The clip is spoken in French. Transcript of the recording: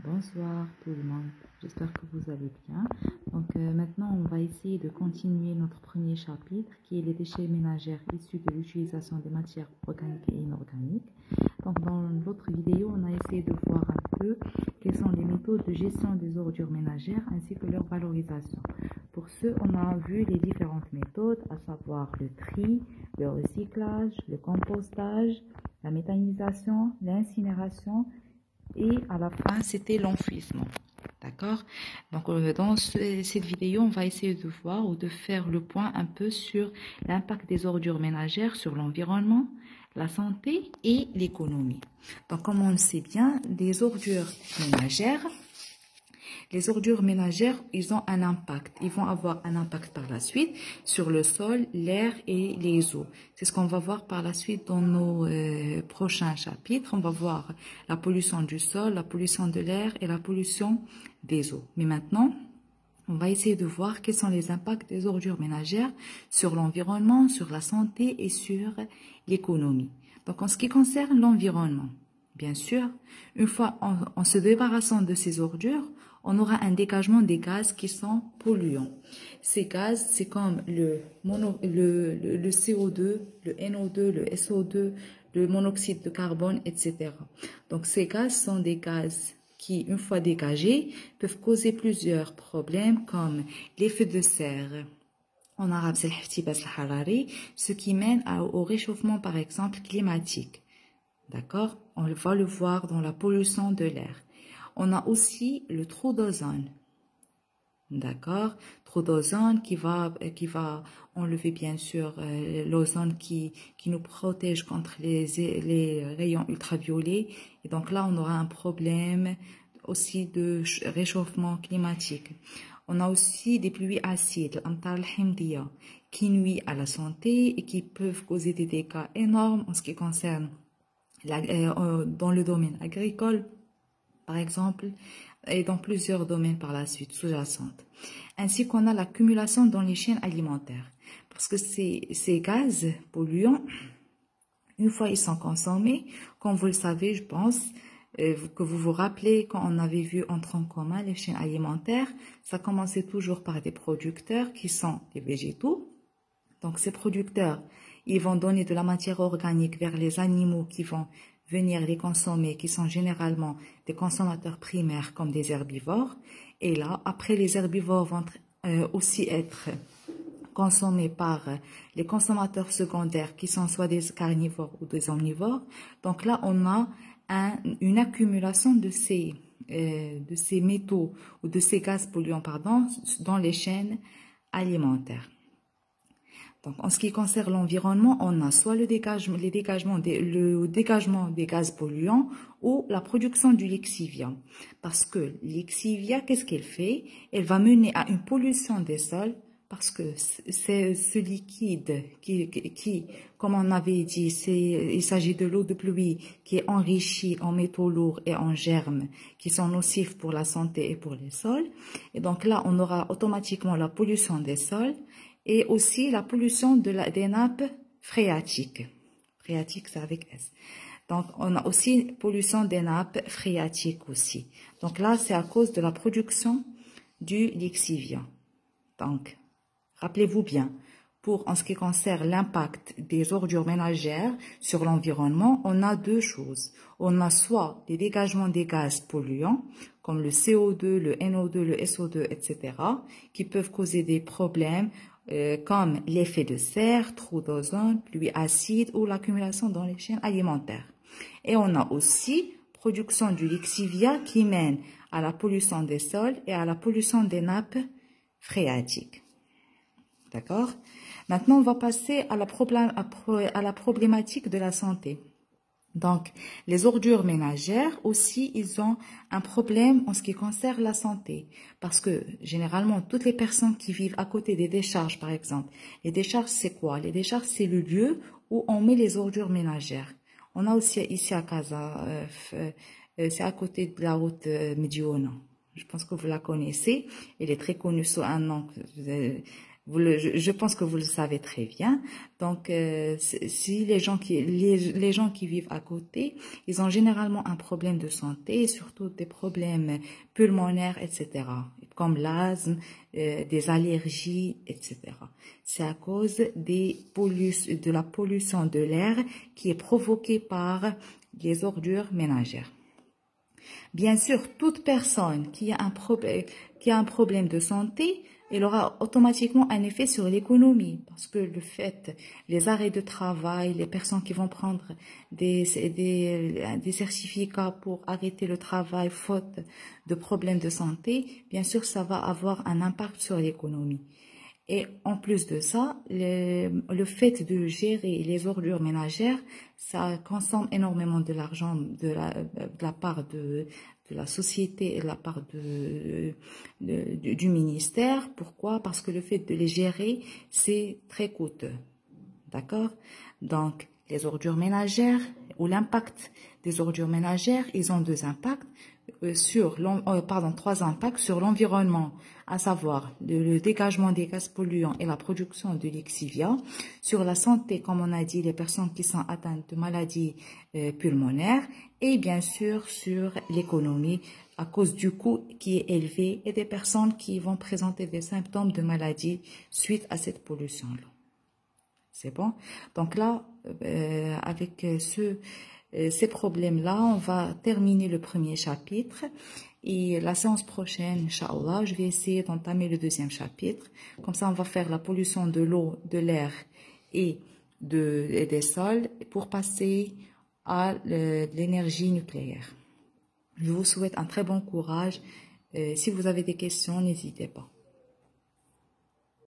Bonsoir tout le monde, j'espère que vous allez bien. Maintenant, on va essayer de continuer notre premier chapitre qui est les déchets ménagères issus de l'utilisation des matières organiques et inorganiques. Donc, dans l'autre vidéo, on a essayé de voir un peu quelles sont les méthodes de gestion des ordures ménagères ainsi que leur valorisation. Pour ce, on a vu les différentes méthodes, à savoir le tri, le recyclage, le compostage, la méthanisation, l'incinération, et à la fin c'était l'enfouissement. D'accord? Donc dans cette vidéo, on va essayer de voir ou de faire le point un peu sur l'impact des ordures ménagères sur l'environnement, la santé et l'économie. Donc comme on le sait bien, les ordures ménagères, ils ont un impact. Ils vont avoir un impact par la suite sur le sol, l'air et les eaux. C'est ce qu'on va voir par la suite dans nos prochains chapitres. On va voir la pollution du sol, la pollution de l'air et la pollution des eaux. Mais maintenant, on va essayer de voir quels sont les impacts des ordures ménagères sur l'environnement, sur la santé et sur l'économie. Donc en ce qui concerne l'environnement, bien sûr, une fois en se débarrassant de ces ordures, on aura un dégagement des gaz qui sont polluants. Ces gaz, c'est comme le CO2, le NO2, le SO2, le monoxyde de carbone, etc. Donc ces gaz sont des gaz qui, une fois dégagés, peuvent causer plusieurs problèmes comme l'effet de serre. En arabe, c'est l'ihtibaas al-harari, ce qui mène au réchauffement, par exemple, climatique. D'accord? On va le voir dans la pollution de l'air. On a aussi le trou d'ozone. D'accord? Trou d'ozone qui va enlever bien sûr l'ozone qui nous protège contre les rayons ultraviolets. Et donc là, on aura un problème aussi de réchauffement climatique. On a aussi des pluies acides, qui nuisent à la santé et qui peuvent causer des dégâts énormes en ce qui concerne dans le domaine agricole, par exemple, et dans plusieurs domaines par la suite, sous-jacentes. Ainsi qu'on a l'accumulation dans les chaînes alimentaires. Parce que ces gaz polluants, une fois ils sont consommés, comme vous le savez, je pense, que vous vous rappelez quand on avait vu en tronc commun les chaînes alimentaires, ça commençait toujours par des producteurs qui sont des végétaux. Donc ces producteurs, ils vont donner de la matière organique vers les animaux qui vont venir les consommer, qui sont généralement des consommateurs primaires comme des herbivores. Et là, après, les herbivores vont aussi être consommés par les consommateurs secondaires qui sont soit des carnivores ou des omnivores. Donc là, on a une accumulation de ces métaux ou de ces gaz polluants, pardon, dans les chaînes alimentaires. Donc, en ce qui concerne l'environnement, on a soit le dégagement des gaz polluants ou la production du lixivia. Parce que l'exivia, qu'est-ce qu'elle fait? Elle va mener à une pollution des sols parce que c'est ce liquide qui, comme on avait dit, il s'agit de l'eau de pluie qui est enrichie en métaux lourds et en germes qui sont nocifs pour la santé et pour les sols. Et donc là, on aura automatiquement la pollution des sols et aussi la pollution des nappes phréatiques. Phréatique, c'est avec S. Donc, on a aussi pollution des nappes phréatiques aussi. Donc là, c'est à cause de la production du lixivia. Donc, rappelez-vous bien, en ce qui concerne l'impact des ordures ménagères sur l'environnement, on a deux choses. On a soit des dégagements des gaz polluants, comme le CO2, le NO2, le SO2, etc., qui peuvent causer des problèmes comme l'effet de serre, trou d'ozone, pluie acide ou l'accumulation dans les chaînes alimentaires. Et on a aussi production du lixivia qui mène à la pollution des sols et à la pollution des nappes phréatiques. D'accord? Maintenant, on va passer à la problématique de la santé. Donc, les ordures ménagères aussi, ils ont un problème en ce qui concerne la santé. Parce que, généralement, toutes les personnes qui vivent à côté des décharges, par exemple, les décharges, c'est quoi? Les décharges, c'est le lieu où on met les ordures ménagères. On a aussi ici à Casa, c'est à côté de la route Mediona. Je pense que vous la connaissez. Elle est très connue sous un nom Je pense que vous le savez très bien. Donc, si les gens qui vivent à côté, ils ont généralement un problème de santé, et surtout des problèmes pulmonaires, etc., comme l'asthme, des allergies, etc. C'est à cause de la pollution de l'air qui est provoquée par les ordures ménagères. Bien sûr, toute personne qui a un problème de santé, il aura automatiquement un effet sur l'économie parce que les arrêts de travail, les personnes qui vont prendre des certificats pour arrêter le travail faute de problèmes de santé, bien sûr, ça va avoir un impact sur l'économie. Et en plus de ça, le fait de gérer les ordures ménagères, ça consomme énormément de l'argent de la part de la société et de la part du ministère. Pourquoi? Parce que le fait de les gérer, c'est très coûteux. D'accord? Donc, les ordures ménagères ou l'impact des ordures ménagères, ils ont trois impacts sur l'environnement, à savoir le dégagement des gaz polluants et la production de l'exivia, sur la santé, comme on a dit, les personnes qui sont atteintes de maladies pulmonaires, et bien sûr sur l'économie à cause du coût qui est élevé et des personnes qui vont présenter des symptômes de maladie suite à cette pollution-là. C'est bon? Donc là, avec ces problèmes-là, on va terminer le premier chapitre. Et la séance prochaine, Inch'Allah, je vais essayer d'entamer le deuxième chapitre. Comme ça, on va faire la pollution de l'eau, de l'air et des sols pour passer à l'énergie nucléaire. Je vous souhaite un très bon courage. Si vous avez des questions, n'hésitez pas.